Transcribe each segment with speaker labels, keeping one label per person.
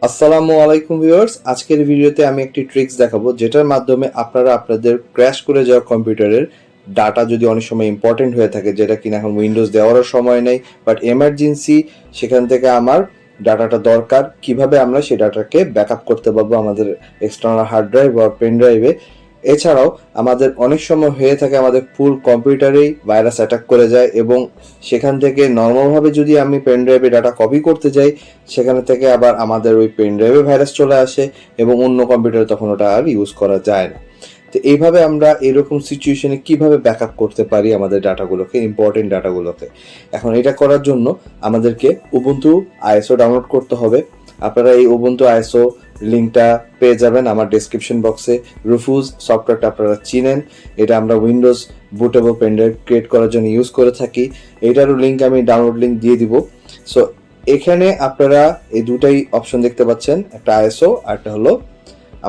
Speaker 1: আসসালামু আলাইকুম ভিউয়ার্স, আজকের ভিডিওতে আমি একটি ট্রিক্স দেখাবো যেটার মাধ্যমে আপনারা আপনাদের ক্র্যাশ করে যাওয়া কম্পিউটারের ডাটা যদি অনেক সময় ইম্পর্টেন্ট হয়ে থাকে, যেটা কিনা এখন উইন্ডোজ দেওয়ারও সময় নেই, বাট এমার্জেন্সি সেখান থেকে আমার ডাটাটা দরকার, কিভাবে আমরা সেই ডাটাকে ব্যাকআপ করতে পারবো আমাদের এক্সটার্নাল হার্ড ড্রাইভ বা পেন ড্রাইভে। এছাড়াও আমাদের অনেক সময় হয়ে থাকে আমাদের ফুল কম্পিউটারেই ভাইরাস অ্যাটাক করে যায় এবং সেখান থেকে নর্মালভাবে যদি আমি পেন ড্রাইভে ডাটা কপি করতে যাই, সেখানে থেকে আবার আমাদের ওই পেন ড্রাইভে ভাইরাস চলে আসে এবং অন্য কম্পিউটারে তখন ওটা আর ইউজ করা যায় না। তো এইভাবে আমরা এরকম সিচুয়েশনে কিভাবে ব্যাকআপ করতে পারি আমাদের ডাটাগুলোকে, ইম্পর্টেন্ট ডাটাগুলোকে। এখন এটা করার জন্য আমাদেরকে ubuntu ISO ডাউনলোড করতে হবে। আপনারা এই ubuntu ISO লিঙ্কটা পেয়ে যাবেন আমার ডেসক্রিপশন বক্সে। রুফুজ সফটওয়্যারটা আপনারা চিনেন, এটা আমরা Windows bootable pen drive create করার জন্য ইউজ করে থাকি। এটারও লিঙ্ক আমি ডাউনলোড লিঙ্ক দিয়ে দিব। সো এখানে আপনারা এই দুটাই অপশন দেখতে পাচ্ছেন, একটা ISO আর একটা হলো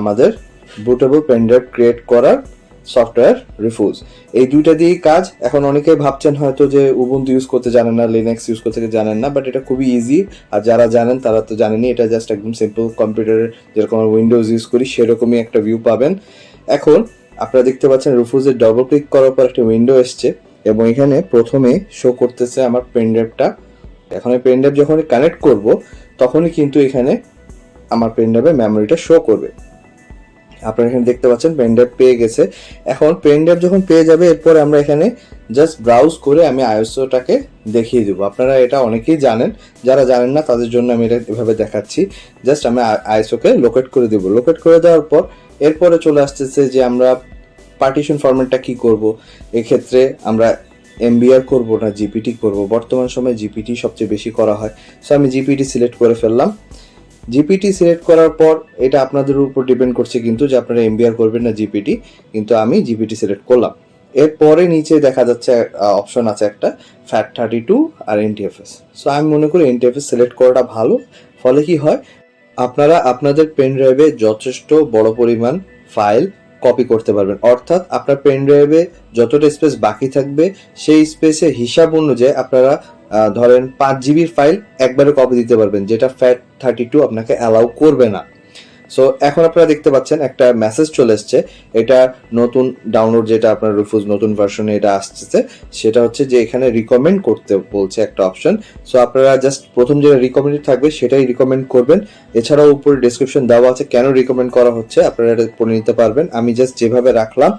Speaker 1: আমাদের বুটেবল পেন ড্রাইভ ক্রিয়েট করার সফটওয়্যার রিফিউজ। এই দুইটা দিয়েই কাজ। এখন অনেকেই ভাবছেন হয়তো যে উবুন্টু ইউজ করতে জানেন না, লিনাক্স ইউজ করতে জানেন না, বাট এটা খুবই ইজি। আর যারা জানেন তারা তো জানেনই, এটা জাস্ট একদম সিম্পল কম্পিউটারের যেরকম উইন্ডোজ ইউজ করি সেরকমই একটা ভিউ পাবেন। এখন আপনারা দেখতে পাচ্ছেন রিফিউজে ডবল ক্লিক করার পর একটা উইন্ডো এসছে এবং এখানে প্রথমে শো করতেছে আমার পেন ড্রাইভটা। এখন এই পেন ড্রাইভ যখন কানেক্ট করব তখনই কিন্তু এখানে আমার পেন ড্রাইভে মেমোরিটা শো করবে। আপনারা এখানে দেখতে পাচ্ছেন পেন ড্রাইভ পেয়ে গেছে। এখন পেন ড্রাইভ যখন পেয়ে যাবে, এরপরে আমরা এখানে জাস্ট ব্রাউজ করে আমি আইএসওটাকে দেখিয়ে দেবো। আপনারা এটা অনেকেই জানেন, যারা জানেন না তাদের জন্য আমি এটা এভাবে দেখাচ্ছি। জাস্ট আমি আইএসওকে লোকেট করে দেবো। লোকেট করে দেওয়ার পর এরপরে চলে আসতেছে যে আমরা পার্টিশন ফরম্যাটটা কি করব। এক্ষেত্রে আমরা এমবিআর করব না জিপিটি করব। বর্তমান সময়ে জিপিটি সবচেয়ে বেশি করা হয়, সো আমি জিপিটি সিলেক্ট করে ফেললাম। জিপিটি সিলেক্ট করার পর এটা আপনাদের উপর ডিপেন্ড করছে কিন্তু যে আপনারা এমবিআর করবেন না জিপিটি, কিন্তু আমি জিপিটি সিলেক্ট করলাম। এরপরে নিচে দেখা যাচ্ছে অপশন আছে একটা FAT32 আর NTFS। সো আমি মনে করি NTFS সিলেক্ট করাটা ভালো। ফলে কি হয়, আপনারা আপনাদের পেন ড্রাইভে যথেষ্ট বড় পরিমাণ ফাইল কপি করতে পারবেন। অর্থাৎ আপনার পেন ড্রাইভে যতটা স্পেস বাকি থাকবে সেই স্পেসের হিসাব অনুযায়ী আপনারা ধরেন 5 জিবির ফাইল একবারে কপি দিতে পারবেন, যেটা FAT32 আপনাকে অ্যালাউ করবে না। সো এখন আপনারা দেখতে পাচ্ছেন একটা মেসেজ চলে এসছে, এটা নতুন ডাউনলোড, যেটা আপনার রিফিউজ নতুন ভার্সনে এটা আসছে, সেটা হচ্ছে যে এখানে রিকমেন্ড করতে বলছে একটা অপশন। সো আপনারা জাস্ট প্রথম যেটা রিকমেন্ডেড থাকবে সেটাই রিকমেন্ড করবেন। এছাড়াও উপরে ডেসক্রিপশন দেওয়া আছে কেন রিকমেন্ড করা হচ্ছে, আপনারা এটা পড়ে নিতে পারবেন। আমি জাস্ট যেভাবে রাখলাম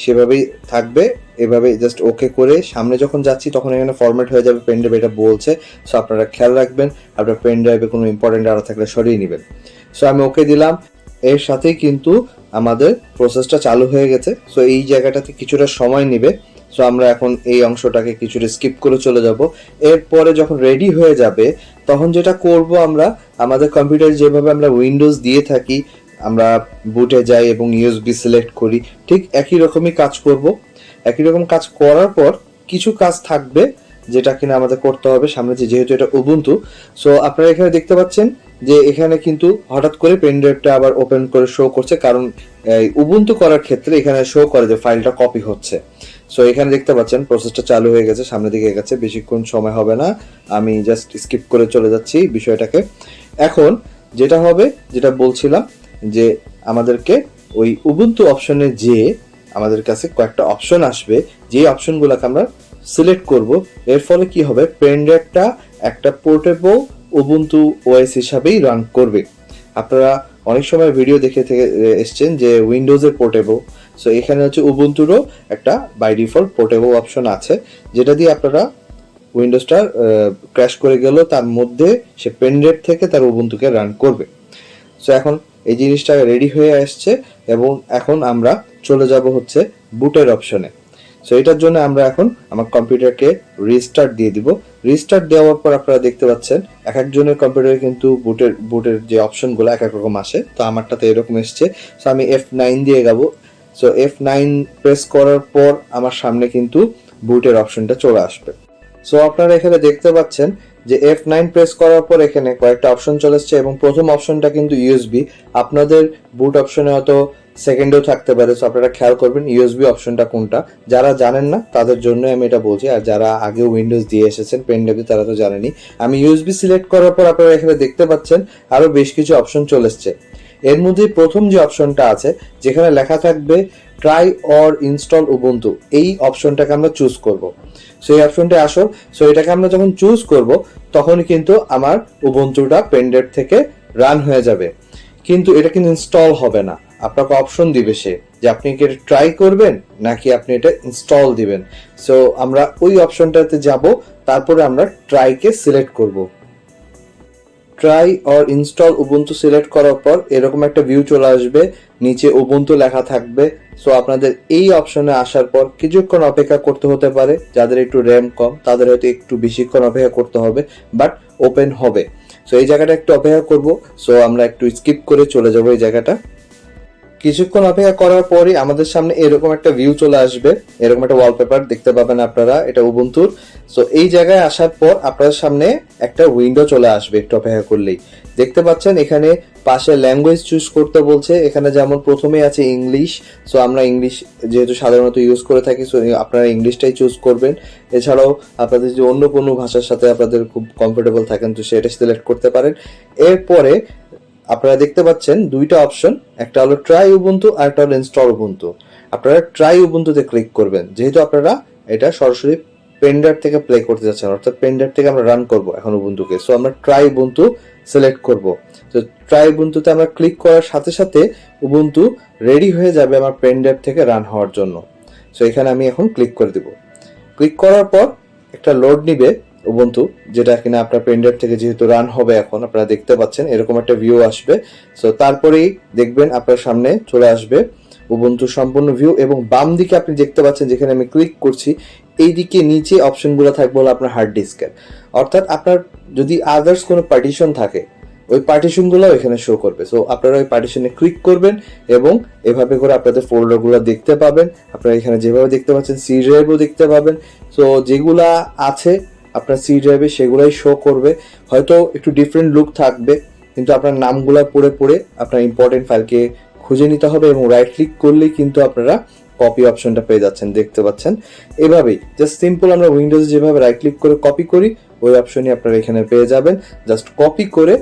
Speaker 1: সেভাবেই থাকবে, এভাবে জাস্ট ওকে করে সামনে যখন যাচ্ছি তখন এখানে ফরম্যাট হয়ে যাবে পেন ড্রাইভ, এটা বলছে। সো আপনারা খেয়াল রাখবেন, আপনার পেন ড্রাইভে কোনো ইম্পর্টেন্ট ডাটা থাকলে সরিয়ে নেবেন। সো আমি ওকে দিলাম। এর সাথেই কিন্তু আমাদের প্রসেসটা চালু হয়ে গেছে। সো এই জায়গাটাতে কিছুটা সময় নেবে। সো আমরা এখন এই অংশটাকে কিছুটা স্কিপ করে চলে যাব। এরপরে যখন রেডি হয়ে যাবে তখন যেটা করব, আমরা আমাদের কম্পিউটার যেভাবে আমরা উইন্ডোজ দিয়ে থাকি, আমরা বুটে যাই এবং ইউএসবি সিলেক্ট করি, ঠিক একই রকমই কাজ করব। একই রকম কাজ করার পর কিছু কাজ থাকবে যেটা কিনা আমাদের করতে হবে সামনে, যেহেতু এটা উবুন্টু। সো আপনারা এখানে দেখতে পাচ্ছেন যে এখানে কিন্তু হঠাৎ করে পেন ড্রাইভটা আবার ওপেন করে শো করছে, কারণ উবুন্টু করার ক্ষেত্রে এখানে শো করে যে ফাইলটা কপি হচ্ছে। সো এখানে দেখতে পাচ্ছেন প্রসেসটা চালু হয়ে গেছে, সামনের দিকে গেছে, বেশিক্ষণ সময় হবে না, আমি জাস্ট স্কিপ করে চলে যাচ্ছি বিষয়টাকে। এখন যেটা হবে, যেটা বলছিলাম, যে আমাদেরকে ওই উবুন্টু অপশনে যে আমাদের কাছে কয়েকটা অপশন আসবে, যে অপশনগুলোকে আমরা সিলেক্ট করব। এর ফলে কি হবে, পেন ড্রাইভটা একটা পোর্টেবল উবুন্টু ওএস হিসাবেই রান করবে। আপনারা অনেক সময় ভিডিও দেখে থেকে এসছেন যে উইন্ডোজের পোর্টেবল। সো এখানে হচ্ছে উবুন্টুরও একটা বাই ডিফল্ট পোর্টেবল অপশন আছে, যেটা দিয়ে আপনারা উইন্ডোজটা ক্র্যাশ করে গেল তার মধ্যে সে পেন ড্রাইভ থেকে তার উবুন্টুকে রান করবে। সো এখন এই জিনিসটা রেডি হয়ে আসছে এবং এখন আমরা চলে যাব হচ্ছে বুটের অপশনে। সো এটার জন্য আমরা এখন আমার কম্পিউটারকে রিস্টার্ট দিয়ে দিব। রিস্টার্ট দেওয়ার পর আপনারা দেখতে পাচ্ছেন এক একজনের কম্পিউটারে কিন্তু বুটের যে অপশনগুলো এক এক রকম আসে। তো আমারটাতে এরকম এসছে। সো আমি F9 দিয়ে যাবো। সো F9 প্রেস করার পর আমার সামনে কিন্তু বুটের অপশনটা চলে আসবে। সো আপনারা এখানে দেখতে পাচ্ছেন যে F9 প্রেস করার পর এখানে কয়েকটা অপশন চলে আসছে এবং প্রথম অপশনটা কিন্তু ইউএসবি। আপনাদের বুট অপশনে হয়তো সেকেন্ডেও থাকতে পারে। সো আপনারা খেয়াল করবেন ইউএসবি অপশনটা কোনটা। যারা জানেন না তাদের জন্য আমি এটা বলছি, আর যারা আগে উইন্ডোজ দিয়ে এসেছেন পেন ড্রাইভে তারা তো জানেনই। আমি ইউএসবি সিলেক্ট করার পর আপনারা এখানে দেখতে পাচ্ছেন আরো বেশ কিছু অপশন চলে এসছে। এর মধ্যে প্রথম যে অপশনটা আছে যেখানে লেখা থাকবে ট্রাই অর ইনস্টল উবুন্টু, এই অপশনটাকে আমরা চুজ করব। সো এই অপশনটা আসো, সো এটাকে আমরা যখন চুজ করব তখন কিন্তু আমার উবুন্টুটা পেন ড্রাইভ থেকে রান হয়ে যাবে, কিন্তু এটা কিন্তু ইনস্টল হবে না। আপনাকে অপশন দিবে সে যে আপনি কি এটা ট্রাই করবেন নাকি আপনি এটা ইনস্টল দিবেন। সো আমরা ওই অপশনটাতে যাব, তারপরে আমরা ট্রাইকে সিলেক্ট করব। Try or install Ubuntu select করার পর এরকম একটা ভিউ চলে আসবে, নিচে উবুন্টু লেখা থাকবে। সো আপনাদের এই অপশনে আসার পর কিছুক্ষণ অপেক্ষা করতে হতে পারে, যাদের একটু র্যাম কম তাদের হয়তো একটু বেশিক্ষণ অপেক্ষা করতে হবে, বাট ওপেন হবে। সো এই জায়গাটা একটু অপেক্ষা করব। সো আমরা একটু স্কিপ করে চলে যাব এই জায়গাটা। কিছুক্ষণ অপেক্ষা করার পরই আমাদের সামনে এরকম একটা ভিউ চলে আসবে, এরকম একটা ওয়ালপেপার দেখতে পাবেন আপনারা, এটা উবুন্টুর। সো এই জায়গায় আসার পর আপনার সামনে একটা উইন্ডো চলে আসবে একটু অপেক্ষা করলেই। দেখতে পাচ্ছেন এখানে পাশে ল্যাঙ্গুয়েজ চুজ করতে বলছে, এখানে যেমন প্রথমে আছে ইংলিশ। সো আমরা ইংলিশ যেহেতু সাধারণত ইউজ করে থাকি, সো আপনারা ইংলিশটাই চুজ করবেন। এছাড়াও আপনাদের যদি অন্য কোনো ভাষার সাথে আপনাদের খুব কমফোর্টেবল থাকেন তো সেটা সিলেক্ট করতে পারেন। এরপরে আপনারা দেখতে পাচ্ছেন দুইটা অপশন, একটা হলো ট্রাই উবুন্টু আর একটা হলো ইনস্টল উবুন্টু। আপনারা ট্রাই উবুন্টুতে ক্লিক করবেন, যেহেতু আপনারা এটা সরাসরি পেন ড্রাইভ থেকে প্লে করতে যাচ্ছেন, অর্থাৎ পেন ড্রাইভ থেকে আমরা রান করব এখন উবুন্টুকে। সো আমরা ট্রাই উবুন্টু সিলেক্ট করব। তো ট্রাই উবুন্টুতে আমরা ক্লিক করার সাথে সাথে উবুন্টু রেডি হয়ে যাবে আমার পেন ড্রাইভ থেকে রান হওয়ার জন্য। সো এখানে আমি এখন ক্লিক করে দিব। ক্লিক করার পর একটা লোড নিবে উবুন্টু, যেটা কিনা আপনার পেন ড্রাইভ থেকে যেহেতু রান হবে এখন আপনারা দেখতে পাচ্ছেন এরকম একটা ভিউ আসবে। সো তারপরেই দেখবেন আপনার সামনে চলে আসবে উবুন্টু সম্পূর্ণ ভিউ, এবং বাম দিকে আপনি দেখতে পাচ্ছেন যেখানে আমি ক্লিক করছি এই দিকে নিচে অপশনগুলো থাকবে হলো আপনার হার্ড ডিস্কের। অর্থাৎ আপনার যদি আদার্স কোনো পার্টিশন থাকে ওই পার্টিশনগুলো এখানে শো করবে। সো আপনারা ওই পার্টিশনে ক্লিক করবেন এবং এভাবে করে আপনাদের ফোল্ডারগুলো দেখতে পাবেন। আপনারা এখানে যেভাবে দেখতে পাচ্ছেন সি ড্রাইভও দেখতে পাবেন। সো যেগুলা আছে আপনার সি ড্রাইভে সেগুলাই শো করবে, হয়তো একটু ডিফারেন্ট লুক থাকবে, কিন্তু আপনার নামগুলো পড়ে পড়ে আপনার ইম্পর্টেন্ট ফাইলকে খুঁজে নিতে হবে এবং রাইট ক্লিক করলেই কিন্তু আপনারা কপি অপশনটা পেয়ে যাচ্ছেন, দেখতে পাচ্ছেন। এভাবেই জাস্ট সিম্পল আমরা উইন্ডোজে যেভাবে রাইট ক্লিক করে কপি করি ওই অপশনই আপনারা এখানে পেয়ে যাবেন। জাস্ট কপি করে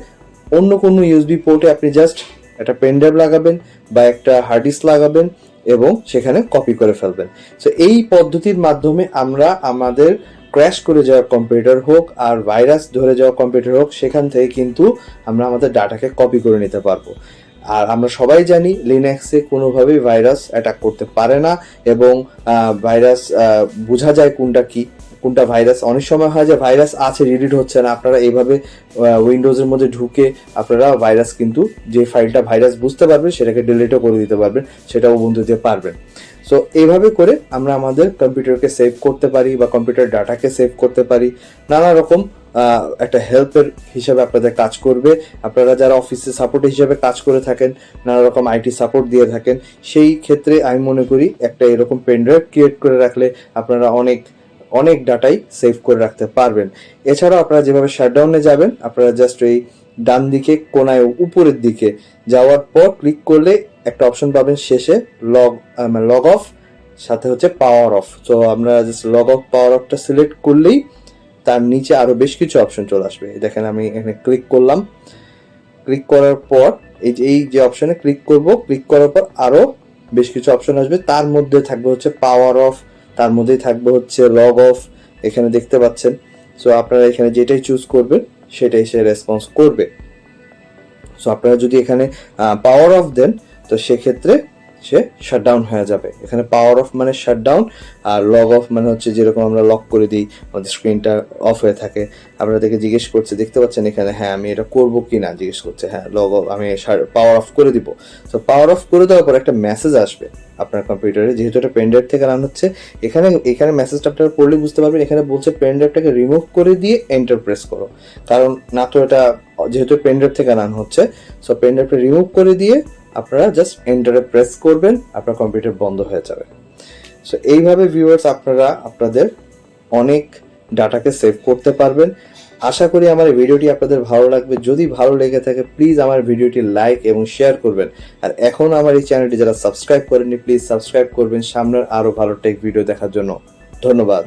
Speaker 1: অন্য কোনো ইউএসবি পোর্টে আপনি জাস্ট একটা পেন ড্রাইভ লাগাবেন বা একটা হার্ড ডিস্ক লাগাবেন এবং সেখানে কপি করে ফেলবেন। সো এই পদ্ধতির মাধ্যমে আমরা আমাদের ক্র্যাশ করে যাওয়া কম্পিউটার হোক আর ভাইরাস ধরে যাওয়া কম্পিউটার হোক সেখান থেকে কিন্তু আমরা আমাদের ডাটাকে কপি করে নিতে পারবো। আর আমরা সবাই জানি লিনাক্সে কোনোভাবেই ভাইরাস অ্যাটাক করতে পারে না, এবং ভাইরাস বোঝা যায় কোনটা ভাইরাস। অনেক সময় হয় যে ভাইরাস আছে রিডিট হচ্ছে না, আপনারা এইভাবে উইন্ডোজের মধ্যে ঢুকে আপনারা ভাইরাস কিন্তু যে ফাইলটা ভাইরাস বুঝতে পারবেন সেটাকে ডিলিটও করে দিতে পারবেন, সেটাও বন্ধ দিতে পারবেন। সো এইভাবে করে আমরা আমাদের কম্পিউটারকে সেভ করতে পারি বা কম্পিউটার ডাটাকে সেভ করতে পারি। নানা রকম একটা হেল্পের হিসাবে আপনাদের কাজ করবে। আপনারা যারা অফিসে সাপোর্ট হিসাবে কাজ করে থাকেন, নানা রকম আইটি সাপোর্ট দিয়ে থাকেন, সেই ক্ষেত্রে আমি মনে করি একটা এরকম পেনড্রাইভ ক্রিয়েট করে রাখলে আপনারা অনেক ডাটাই সেভ করে রাখতে পারবেন। এছাড়াও আপনারা যেভাবে শাটডাউনে যাবেন, আপনারা জাস্ট এই ডান দিকে কোনায় উপরের দিকে যাওয়ার পর ক্লিক করলে একটা অপশন পাবেন শেষে লগ অফ, সাথে হচ্ছে পাওয়ার অফ। তো আমরা জাস্ট লগ অফ পাওয়ার অফটা সিলেক্ট করলেই তার নিচে আরো বেশ কিছু অপশন চলে আসবে। দেখেন আমি এখানে ক্লিক করলাম, ক্লিক করার পর এই যে অপশনে ক্লিক করব, ক্লিক করার পর আরো বেশ কিছু অপশন আসবে, তার মধ্যে থাকবে হচ্ছে পাওয়ার অফ, তার মধ্যেই থাকবে হচ্ছে লগ অফ, এখানে দেখতে পাচ্ছেন। সো আপনারা এখানে যেটাই চুজ করবেন সেটাই সে রেসপন্স করবে। সো আপনারা যদি এখানে পাওয়ার অফ দেন তো সেক্ষেত্রে সে শাটডাউন হয়ে যাবে। এখানে পাওয়ার অফ মানে শাটডাউন, আর লগ অফ মানে হচ্ছে যেরকম আমরা লক করে দিই আমাদের স্ক্রিনটা অফ হয়ে থাকে। আপনাদেরকে জিজ্ঞেস করছে, দেখতে পাচ্ছেন এখানে, হ্যাঁ আমি এটা করবো কি না জিজ্ঞেস করছে, হ্যাঁ লগ অফ আমি পাওয়ার অফ করে দিব। তো পাওয়ার অফ করে দেওয়ার পর একটা মেসেজ আসবে আপনার কম্পিউটারে, যেহেতু এটা পেন ড্রাইভ থেকে রান হচ্ছে। এখানে মেসেজটা আপনারা পড়লে বুঝতে পারবেন, এখানে বলছে পেন ড্রাইভটাকে রিমুভ করে দিয়ে এন্টার প্রেস করো, কারণ না তো এটা যেহেতু পেন ড্রাইভ থেকে রান হচ্ছে। সো পেন ড্রাইভটা রিমুভ করে দিয়ে আপনারা জাস্ট এন্টারে প্রেস করবেন, আপনার কম্পিউটার বন্ধ হয়ে যাবে। সো এইভাবে ভিউয়ার্স আপনারা আপনাদের অনেক ডাটাকে সেভ করতে পারবেন। আশা করি আমার এই ভিডিওটি আপনাদের ভালো লাগবে। যদি ভালো লেগে থাকে প্লিজ আমার ভিডিওটি লাইক এবং শেয়ার করবেন। আর এখন আমার এই চ্যানেলটি যারা সাবস্ক্রাইব করেননি প্লিজ সাবস্ক্রাইব করবেন সামনের আরো ভালো টেক ভিডিও দেখার জন্য। ধন্যবাদ।